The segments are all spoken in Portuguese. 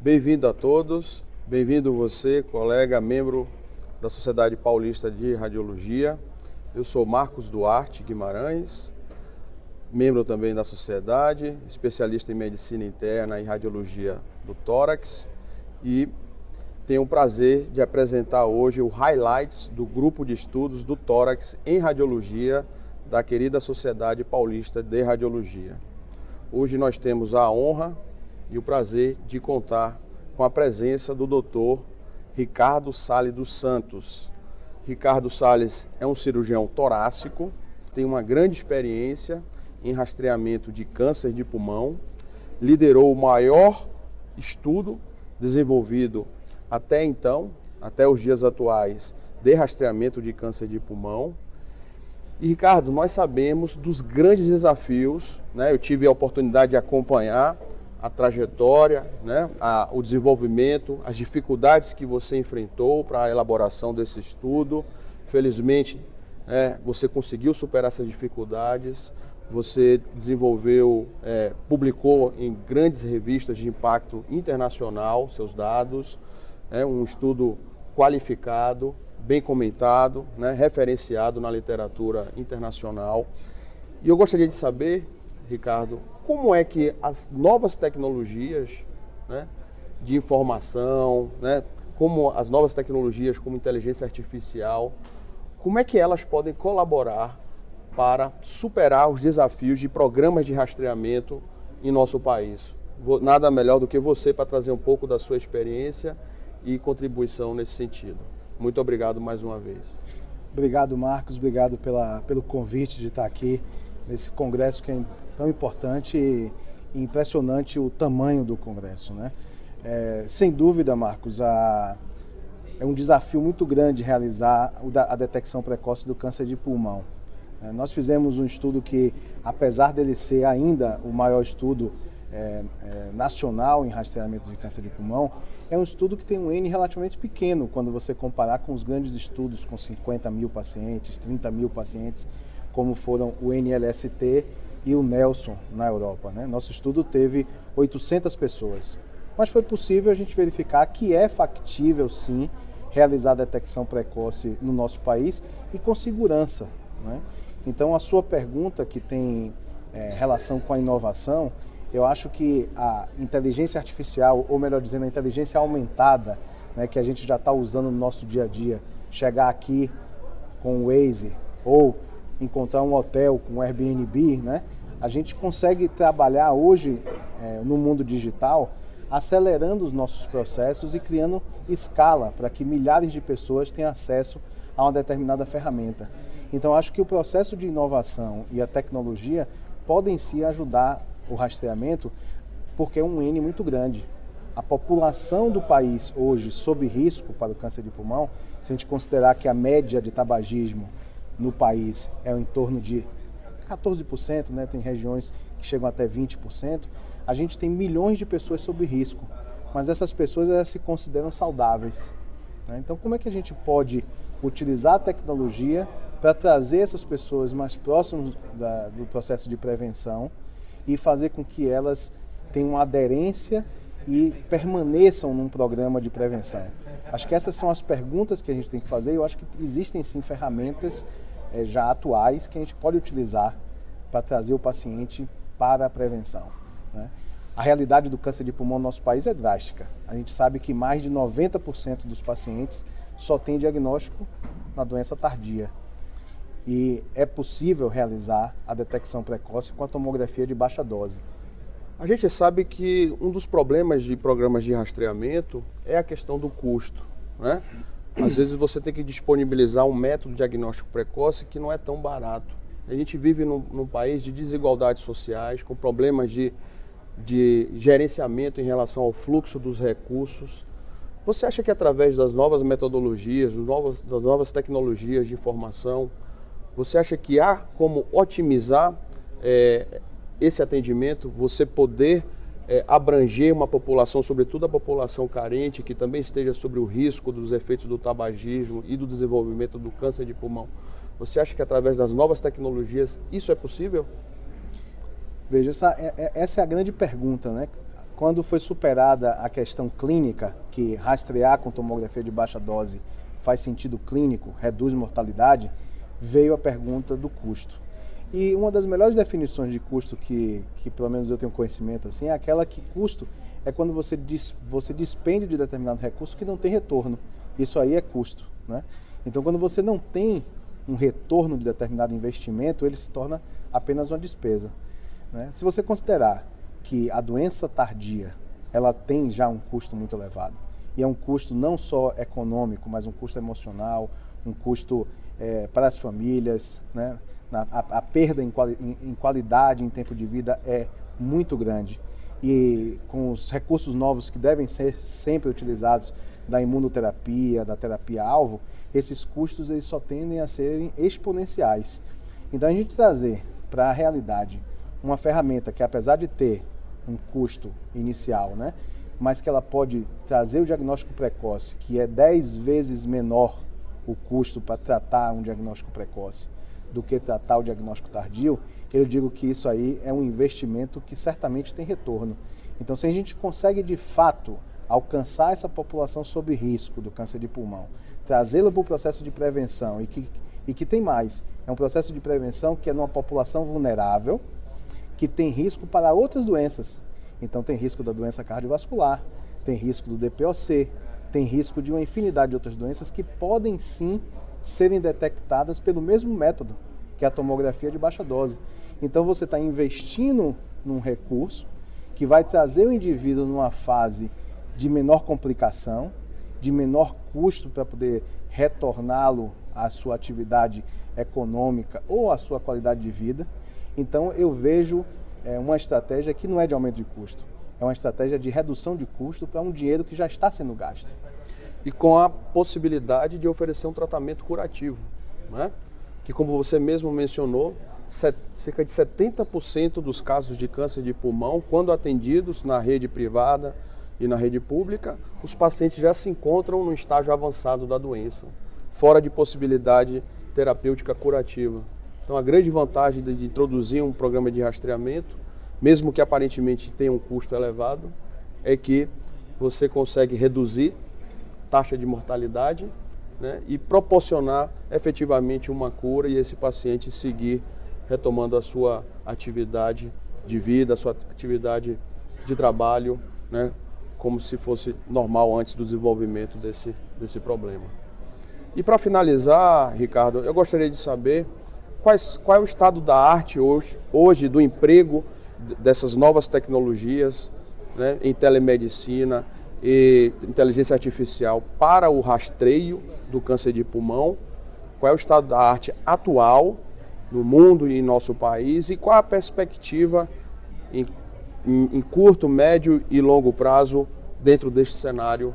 Bem-vindo a todos, bem-vindo você, colega, membro da Sociedade Paulista de Radiologia. Eu sou Marcos Duarte Guimarães, membro também da sociedade, especialista em medicina interna e radiologia do tórax, e tenho o prazer de apresentar hoje o highlights do grupo de estudos do tórax em radiologia da querida Sociedade Paulista de Radiologia. Hoje nós temos a honra e o prazer de contar com a presença do Dr. Ricardo Sales dos Santos. Ricardo Sales é um cirurgião torácico, tem uma grande experiência em rastreamento de câncer de pulmão, liderou o maior estudo desenvolvido até então, até os dias atuais, de rastreamento de câncer de pulmão. E Ricardo, nós sabemos dos grandes desafios, né? Eu tive a oportunidade de acompanhar a trajetória, né? O desenvolvimento, as dificuldades que você enfrentou para a elaboração desse estudo. Felizmente, você conseguiu superar essas dificuldades, você desenvolveu, publicou em grandes revistas de impacto internacional seus dados, um estudo qualificado, bem comentado, né? Referenciado na literatura internacional. E eu gostaria de saber, Ricardo, como é que as novas tecnologias, né, de informação, né, como as novas tecnologias como inteligência artificial, como é que elas podem colaborar para superar os desafios de programas de rastreamento em nosso país? Nada melhor do que você para trazer um pouco da sua experiência e contribuição nesse sentido. Muito obrigado mais uma vez. Obrigado, Marcos. Obrigado pelo convite de estar aqui nesse congresso que é tão importante e impressionante o tamanho do congresso, né? Sem dúvida, Marcos, é um desafio muito grande realizar a detecção precoce do câncer de pulmão. Nós fizemos um estudo que, apesar dele ser ainda o maior estudo nacional em rastreamento de câncer de pulmão, é um estudo que tem um N relativamente pequeno quando você comparar com os grandes estudos com 50 mil pacientes, 30 mil pacientes, como foram o NLST e o Nelson na Europa, né? Nosso estudo teve 800 pessoas, mas foi possível a gente verificar que é factível sim realizar a detecção precoce no nosso país e com segurança, né? Então a sua pergunta que tem relação com a inovação, eu acho que a inteligência artificial, ou melhor dizendo, a inteligência aumentada, né, que a gente já está usando no nosso dia a dia, chegar aqui com o Waze ou encontrar um hotel com o Airbnb, né, a gente consegue trabalhar hoje no mundo digital, acelerando os nossos processos e criando escala para que milhares de pessoas tenham acesso a uma determinada ferramenta. Então, acho que o processo de inovação e a tecnologia podem sim ajudar o rastreamento, porque é um N muito grande. A população do país hoje sob risco para o câncer de pulmão, se a gente considerar que a média de tabagismo no país é em torno de 14%, né? Tem regiões que chegam até 20%, a gente tem milhões de pessoas sob risco, mas essas pessoas elas se consideram saudáveis, né? Então, como é que a gente pode utilizar a tecnologia para trazer essas pessoas mais próximas do processo de prevenção e fazer com que elas tenham aderência e permaneçam num programa de prevenção? Acho que essas são as perguntas que a gente tem que fazer. Eu acho que existem sim ferramentas já atuais que a gente pode utilizar para trazer o paciente para a prevenção, né? A realidade do câncer de pulmão no nosso país é drástica. A gente sabe que mais de 90% dos pacientes só tem diagnóstico na doença tardia. E é possível realizar a detecção precoce com a tomografia de baixa dose. A gente sabe que um dos problemas de programas de rastreamento é a questão do custo, né? Às vezes você tem que disponibilizar um método de diagnóstico precoce que não é tão barato. A gente vive num país de desigualdades sociais, com problemas de gerenciamento em relação ao fluxo dos recursos. Você acha que através das novas metodologias, das novas tecnologias de informação, você acha que há como otimizar esse atendimento, você poder abranger uma população, sobretudo a população carente, que também esteja sobre o risco dos efeitos do tabagismo e do desenvolvimento do câncer de pulmão? Você acha que através das novas tecnologias isso é possível? Veja, essa é a grande pergunta, né? quando foi superada a questão clínica, que rastrear com tomografia de baixa dose faz sentido clínico, reduz mortalidade, veio a pergunta do custo. E uma das melhores definições de custo que pelo menos eu tenho conhecimento assim, é aquela que custo é quando você despende de determinado recurso que não tem retorno. Isso aí é custo, né? Então, quando você não tem um retorno de determinado investimento, ele se torna apenas uma despesa, né? Se você considerar que a doença tardia, ela tem já um custo muito elevado, e é um custo não só econômico, mas um custo emocional, um custo para as famílias, né? A perda em qualidade, em tempo de vida é muito grande. E com os recursos novos que devem ser sempre utilizados da imunoterapia, da terapia-alvo, esses custos eles só tendem a serem exponenciais. Então a gente trazer para a realidade uma ferramenta que, apesar de ter um custo inicial, né, mas que ela pode trazer o diagnóstico precoce, que é 10 vezes menor o custo para tratar um diagnóstico precoce do que tratar o diagnóstico tardio, eu digo que isso aí é um investimento que certamente tem retorno. Então, se a gente consegue de fato alcançar essa população sob risco do câncer de pulmão, trazê-la para o processo de prevenção e que tem mais, é um processo de prevenção que é numa população vulnerável, que tem risco para outras doenças. Então, tem risco da doença cardiovascular, tem risco do DPOC, tem risco de uma infinidade de outras doenças que podem sim serem detectadas pelo mesmo método, que é a tomografia de baixa dose. Então você está investindo num recurso que vai trazer o indivíduo numa fase de menor complicação, de menor custo para poder retorná-lo à sua atividade econômica ou à sua qualidade de vida. Então eu vejo uma estratégia que não é de aumento de custo, é uma estratégia de redução de custo para um dinheiro que já está sendo gasto. E com a possibilidade de oferecer um tratamento curativo, né? Que, como você mesmo mencionou, cerca de 70% dos casos de câncer de pulmão, quando atendidos na rede privada e na rede pública, os pacientes já se encontram no estágio avançado da doença, fora de possibilidade terapêutica curativa. Então, a grande vantagem de introduzir um programa de rastreamento, mesmo que aparentemente tenha um custo elevado, é que você consegue reduzir taxa de mortalidade, né, e proporcionar efetivamente uma cura e esse paciente seguir retomando a sua atividade de vida, a sua atividade de trabalho, né, como se fosse normal antes do desenvolvimento desse problema. E para finalizar, Ricardo, eu gostaria de saber qual é o estado da arte hoje do emprego dessas novas tecnologias, né, em telemedicina e inteligência artificial para o rastreio do câncer de pulmão. Qual é o estado da arte atual no mundo e em nosso país e qual a perspectiva em curto, médio e longo prazo dentro deste cenário?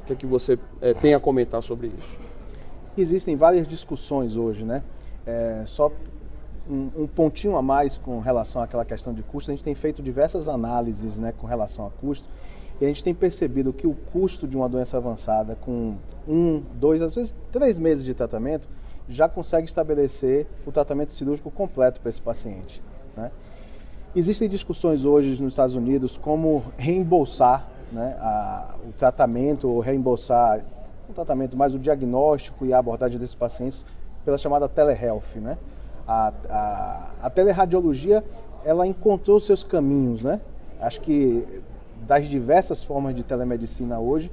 O que é que você tem a comentar sobre isso? Existem várias discussões hoje, né? Só um pontinho a mais com relação àquela questão de custo. A gente tem feito diversas análises, né, com relação a custo. E a gente tem percebido que o custo de uma doença avançada com 1, 2, às vezes 3 meses de tratamento, já consegue estabelecer o tratamento cirúrgico completo para esse paciente, né? Existem discussões hoje nos Estados Unidos como reembolsar, né, o tratamento, ou reembolsar o tratamento, mais o diagnóstico e a abordagem desses pacientes pela chamada telehealth, né? A teleradiologia, ela encontrou seus caminhos, né? Acho que das diversas formas de telemedicina hoje,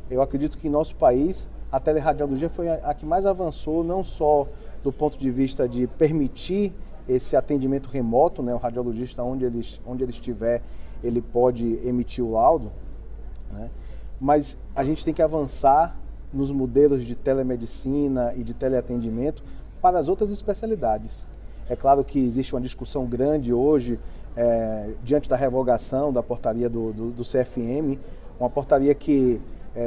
eu acredito que em nosso país a teleradiologia foi a que mais avançou, não só do ponto de vista de permitir esse atendimento remoto, né? O radiologista, onde ele estiver, ele pode emitir o laudo, né? Mas a gente tem que avançar nos modelos de telemedicina e de teleatendimento para as outras especialidades. É claro que existe uma discussão grande hoje, diante da revogação da portaria do CFM, uma portaria que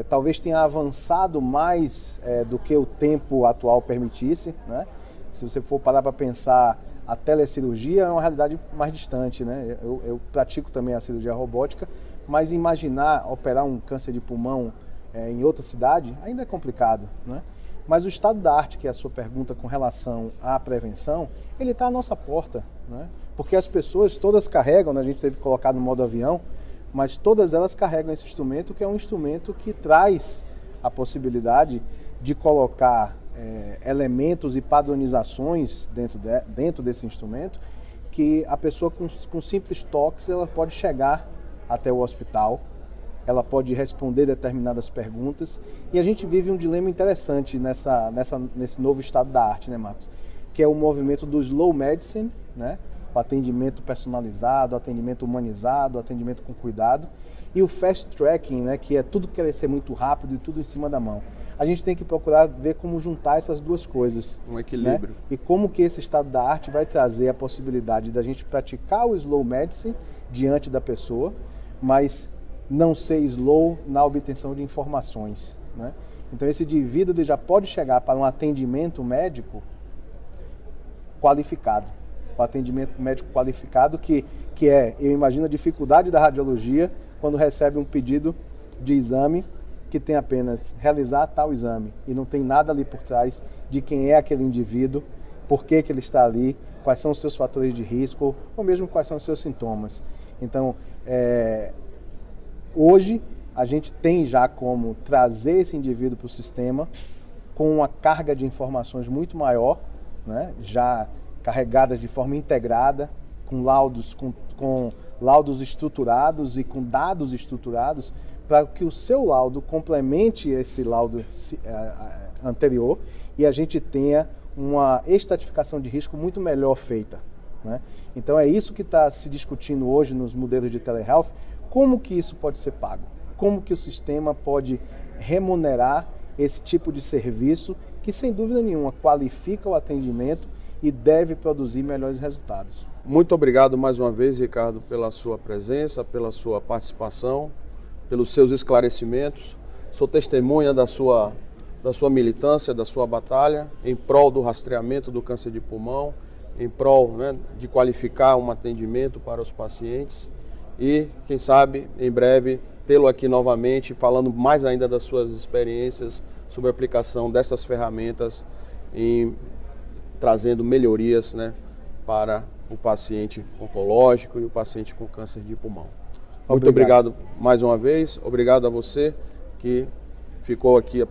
talvez tenha avançado mais do que o tempo atual permitisse, né? Se você for parar para pensar, a telecirurgia é uma realidade mais distante, né? Eu pratico também a cirurgia robótica, mas imaginar operar um câncer de pulmão em outra cidade ainda é complicado, né? Mas o estado da arte, que é a sua pergunta com relação à prevenção, ele está à nossa porta, né? Porque as pessoas todas carregam, né? A gente teve que colocar no modo avião, mas todas elas carregam esse instrumento, que é um instrumento que traz a possibilidade de colocar elementos e padronizações dentro desse instrumento, que a pessoa com simples toques ela pode chegar até o hospital, ela pode responder determinadas perguntas, e a gente vive um dilema interessante nesse novo estado da arte, né, Marcos? Que é o movimento do slow medicine, né? O atendimento personalizado, o atendimento humanizado, o atendimento com cuidado, e o fast tracking, né? Que é tudo querer ser muito rápido e tudo em cima da mão. A gente tem que procurar ver como juntar essas duas coisas. Um equilíbrio. Né? E como que esse estado da arte vai trazer a possibilidade da gente praticar o slow medicine diante da pessoa, mas não ser slow na obtenção de informações. Né? Então esse indivíduo ele já pode chegar para um atendimento médico qualificado. O atendimento médico qualificado que é, eu imagino a dificuldade da radiologia quando recebe um pedido de exame que tem apenas realizar tal exame e não tem nada ali por trás de quem é aquele indivíduo, por que ele está ali, quais são os seus fatores de risco ou mesmo quais são os seus sintomas. Então, hoje a gente tem já como trazer esse indivíduo para o sistema com uma carga de informações muito maior, né? Já carregadas de forma integrada, com laudos estruturados e com dados estruturados, para que o seu laudo complemente esse laudo anterior e a gente tenha uma estratificação de risco muito melhor feita. Né? Então é isso que está se discutindo hoje nos modelos de telehealth, como que isso pode ser pago, como que o sistema pode remunerar esse tipo de serviço que sem dúvida nenhuma qualifica o atendimento e deve produzir melhores resultados. Muito obrigado mais uma vez, Ricardo, pela sua presença, pela sua participação, pelos seus esclarecimentos. Sou testemunha da sua militância, da sua batalha em prol do rastreamento do câncer de pulmão, em prol, né, de qualificar um atendimento para os pacientes e, quem sabe, em breve, tê-lo aqui novamente, falando mais ainda das suas experiências sobre a aplicação dessas ferramentas e trazendo melhorias, né, para o paciente oncológico e o paciente com câncer de pulmão. Muito obrigado mais uma vez, obrigado a você que ficou aqui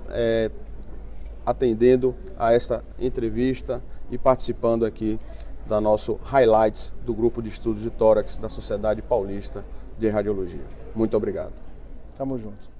atendendo a esta entrevista e participando aqui da nosso highlights do grupo de estudos de tórax da Sociedade Paulista de Radiologia. Muito obrigado. Tamo junto.